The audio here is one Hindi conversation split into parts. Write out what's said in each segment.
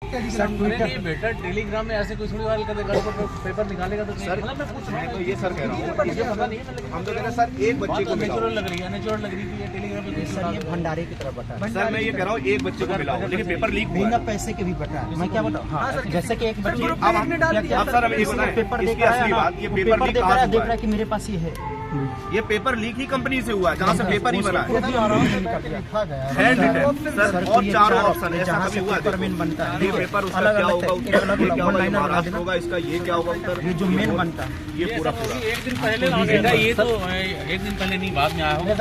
बेटा टेलीग्राम में ऐसे कोई थोड़ी वाल कर देगा पेपर निकालेगा तो सर मतलब मैं पूछ रहा हूं तो ये सर कह रहा हूं मुझे पता नहीं है हम तो कह रहे हैं सर एक बच्चे को नेचुरल लग रही है नेचुरल लग रही थी टेलीग्राम पे सर ये भंडारे की तरफ बता सर मैं ये कह रहा हूं एक बच्चे को मिला लेकिन पेपर लीक बिना पैसे के भी बता मैं क्या बताऊं हां जैसे कि एक बच्चे अब सर अब इसमें पेपर देख रहा है ये पेपर लीक कहां से देख रहा है कि मेरे पास ये है ये पेपर लीक ही कंपनी से हुआ है जहाँ से पेपर ही बना है सर और चारों ऑप्शन ऐसा कभी हुआ पेपर बनता है ये पेपर उसका क्या होगा उत्तर क्या होगा महाराष्ट्र होगा इसका ये क्या होगा उत्तर ये जो मेन बनता है ये पूरा एक दिन पहले ये तो एक दिन पहले नहीं बाद में आया होगा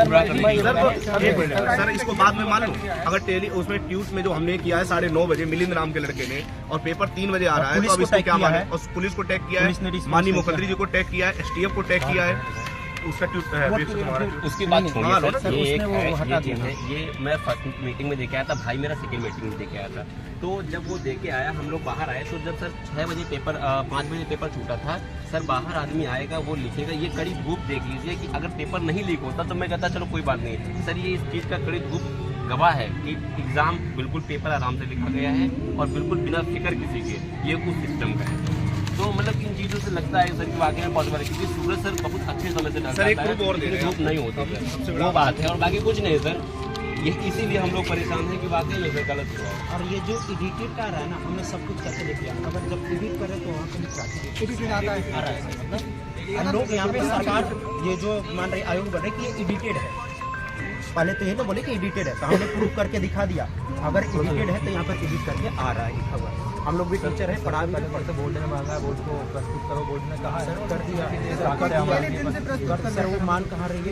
सर इसको बाद में मान लो अगर उसमें ट्यूट में जो हमने किया है 9:30 बजे मिलिंद नाम के लड़के ने और पेपर 3 बजे आ रहा है तो अब इसको क्या माने और पुलिस को टैग किया है माननीय मुख्यमंत्री जी को टैग किया है STF को टैग किया है उसका उसकी बात छोड़िए सर ये मैं फर्स्ट मीटिंग में देखे आया था भाई मेरा सेकंड मीटिंग में देखे आया था तो जब वो देके आया हम लोग बाहर आए तो जब सर 6 बजे पेपर 5 बजे पेपर छूटा था सर बाहर आदमी आएगा वो लिखेगा ये कड़ी धूप देख लीजिए कि अगर पेपर नहीं लीक होता तो मैं कहता चलो कोई बात नहीं सर ये इस चीज़ का कड़ी धूप गवाह है कि एग्जाम बिल्कुल पेपर आराम से लिखा गया है और बिल्कुल बिना फिक्र किसी के ये कुछ सिस्टम का है तो मतलब इन चीज़ों से लगता है सर कि वाकई में पॉसिबल है क्योंकि सूरज सर बहुत अच्छे समय से डरता है धूप नहीं होती वो बात है और बाकी कुछ नहीं सर ये इसीलिए हम लोग परेशान हैं कि वाकई में गलत हुआ है और ये जो एडिटेड का रहा है ना हमने सब कुछ कैसे लिख लिया अगर जब एडिट करें तो वहाँ पर एडिटेड आ रहा है मतलब हम लोग यहाँ पे सरकार ये जो मान रही आयोग बन रहे कि ये एडिटेड है पहले तो ये तो बोले कि एडिटेड है तो हमने प्रूफ करके दिखा दिया अगर एडिटेड है तो यहाँ पर एडिट करके आ रहा है लिखा हुआ हम लोग भी टीचर हैं पढ़ा भी करते बोर्ड ने मांगा है बोर्ड को प्रस्तुत करो बोर्ड ने कहा है कर दिया सर वो मान कहाँ रही है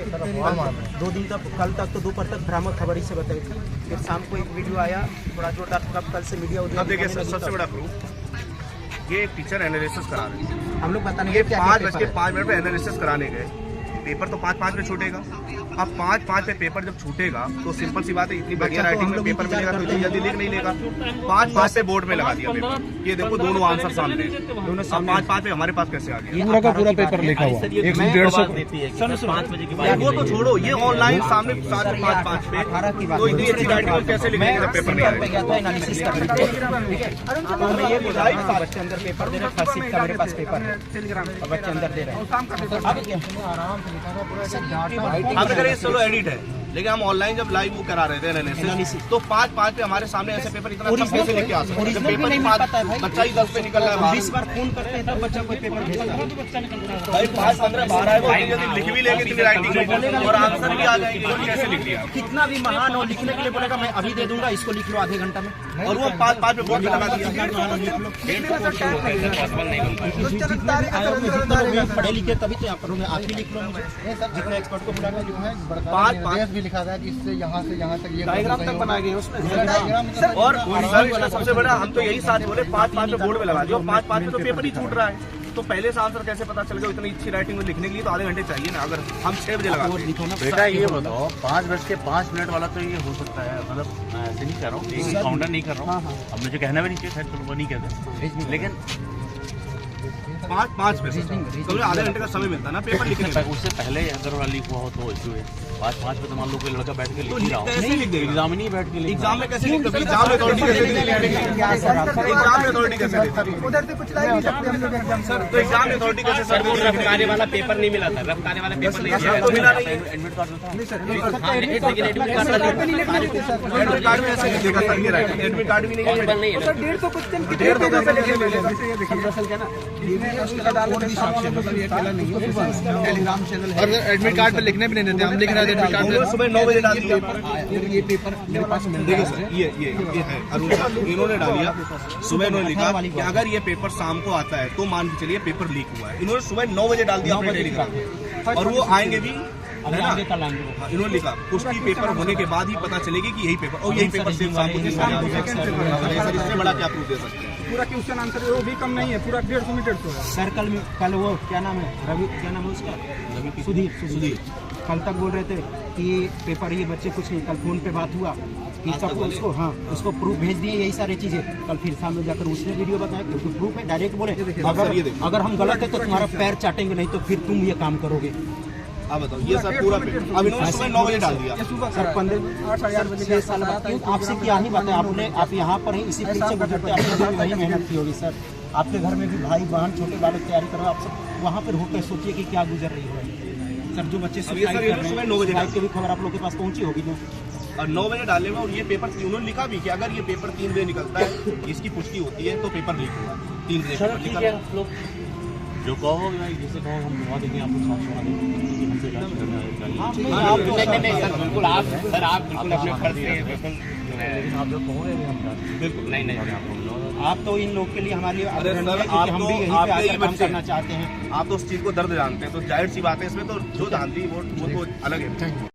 2 दिन तक कल तक तो दोपहर तक भ्रामक खबर ही से बताई थी फिर शाम को एक वीडियो आया थोड़ा जोरदार कल से मीडिया देखिए सबसे बड़ा प्रूफ ये एक टीचर एनालिसिस करा रहे हैं हम लोग बताने 5:05 पे एनालिसिस कराने गए पेपर तो 5:05 पे छूटेगा अब 5:05 पे पेपर जब छूटेगा तो सिंपल सी बात है इतनी बढ़िया राइटिंग में पेपर मिलेगा तो इतनी जल्दी लिख नहीं लेगा 5:05 पे बोर्ड में लगा दिया पेपर ये देखो दोनों आंसर सामने दोनों 5:05 पे हमारे पास कैसे आ गया पूरा का पूरा पेपर लिखा हुआ 150 5 बजे के बाद वो तो छोड़ो ये ऑनलाइन सामने 5:05 पे तो इतनी अच्छी राइटिंग कैसे लिखेंगे जब पेपर नहीं आएगा बच्चे अंदर पेपर दे रहे हैं फर्स्ट का मेरे पास पेपर है बच्चे अंदर दे रहे हैं आराम से लिखा हुआ चलो एडिट है लेकिन हम ऑनलाइन जब लाइव वो करा रहे थे एनालिसिस तो 5:05 पे हमारे सामने ऐसे पेपर इतना अच्छा से लेके आ सकते हैं पेपर नहीं पता है बच्चा ही 10 पे निकल रहा है 20 बार फोन करते हैं तब बच्चा कोई पेपर भेजता है भाई 5:15 12 है वो यदि लिख भी लेंगे तो राइटिंग और आंसर भी आ जाएंगे तो कैसे लिख दिया कितना भी महान हो लिखने के लिए बोलेगा मैं अभी दे दूंगा इसको लिख लो आधे घंटा में और वो 5:05 पे बोर्ड में लगा दिया पढ़े लिखे तभी तो यहाँ पर आप ही लिख लो जितने एक्सपर्ट को बुलाना जो है 5:05 भी लिखा था कि इससे यहाँ से यहाँ तक ये डायग्राम तक बनाए गए उसमें और सबसे बड़ा हम तो यही साथ बोले 5:05 पे बोर्ड में लगा दिया 5:05 पे तो पेपर ही छूट रहा है तो पहले से आंसर कैसे पता चल गया इतनी अच्छी राइटिंग में लिखने के लिए तो आधे घंटे चाहिए ना अगर हम 6 बजे लगा बेटा ये बताओ 5:05 वाला तो ये हो सकता है मतलब ऐसे नहीं कर रहा हूँ काउंटर नहीं कर रहा हूँ अब मुझे कहना भी नहीं चाहिए चलो वो नहीं कहते लेकिन 5:05 पे तो आधे घंटे का समय मिलता है ना पेपर लिखने में उससे पहले अगर लीक हुआ हो तो इशू है 5:05 पे तो मान लो कोई लड़का बैठ के लिख रहा हो कैसे लिख देगा एग्जाम नहीं बैठ के एग्जाम में कैसे लिख देगा एग्जाम में अथॉरिटी कैसे एग्जाम में अथॉरिटी कैसे उधर से कुछ ला नहीं सकते हम लोग एग्जाम सर तो एग्जाम में अथॉरिटी कैसे सर रफ्तारे वाला पेपर नहीं मिला था रफ्तारे वाला पेपर नहीं तो मिला नहीं एडमिट कार्ड था नहीं सर एडमिट कार्ड में ऐसे लिखेगा सर ये राइटिंग एडमिट कार्ड भी नहीं है सर 150 क्वेश्चन की 150 कैसे लिखेगा और एडमिट कार्ड पे लिखने भी नहीं देते हम लिख रहे थे एडमिट कार्ड में सुबह 9 बजे डाल दिया ये पेपर मेरे पास देखिए सर ये है अरुण सर इन्होंने डालिया सुबह इन्होंने लिखा कि अगर ये पेपर शाम को आता है तो मान के चलिए पेपर लीक हुआ है इन्होंने सुबह 9 बजे डाल दिया अपने टेलीग्राम और वो आएंगे भी है ना इन्होंने लिखा पुष्टि पेपर होने के बाद ही पता चलेगी कि यही पेपर और यही पेपर सेम शाम को इससे बड़ा क्या प्रूफ दे सकते हैं पूरा क्वेश्चन आंसर वो भी कम नहीं है पूरा 150 मीटर तो है सर कल वो क्या नाम है रवि क्या नाम है उसका सुधीर कल तक बोल रहे थे कि पेपर ये बच्चे कुछ नहीं कल फोन पे बात हुआ कि सब उसको उसको प्रूफ भेज दिए यही सारी चीजें कल फिर सामने जाकर उसने वीडियो बताया क्योंकि प्रूफ है डायरेक्ट बोले अगर हम गलत है तो तुम्हारा पैर चाटेंगे नहीं तो फिर तुम ये काम करोगे अब बताओ ये सर पूरा पेपर अब इन्होंने सुबह 9 बजे डाल दिया। ये सुबह सर करा है। 15 8 साढ़े 8 बजे 6 साल बाद क्यों आपसे क्या ही बात है, आपने आप यहाँ पर हैं इसी फील्ड से गुजरते हैं, आपने भी वही मेहनत की होगी सर। आपके घर में भी भाई बहन छोटे बालक तैयारी कर रहे हो, आप सब वहाँ पर होकर सोचिए कि क्या गुजर रही हो सर। जो बच्चे अब ये सर ये सुबह 9 बजे सुसाइड की भी खबर आप लोग के पास पहुँची होगी जो, और 9 बजे डालने में, और ये पेपर उन्होंने लिखा भी कि अगर ये पेपर 3 बजे निकलता है, इसकी पुष्टि होती है तो पेपर लीक हुआ 3 बजे चलो पेपर ठीक निकल। है, आप लोग जो कहो जैसे कहो हम करवा देंगे, आपको साथ करवा देंगे, हमसे जांच करना है। नहीं सर बिल्कुल आप बिल्कुल अपने फर्ज से बिल्कुल लेकिन आप जो कहोगे हम बिल्कुल नहीं आप तो इन लोग के लिए हमारे लिए अरे आदरणीय सर, है, क्योंकि हम भी यहीं पे आपके ही आकर काम बच्चे करना चाहते हैं। आप तो उस चीज को दर्द जानते हैं, तो जाहिर सी बात है इसमें तो जो जानती वो तो अलग है।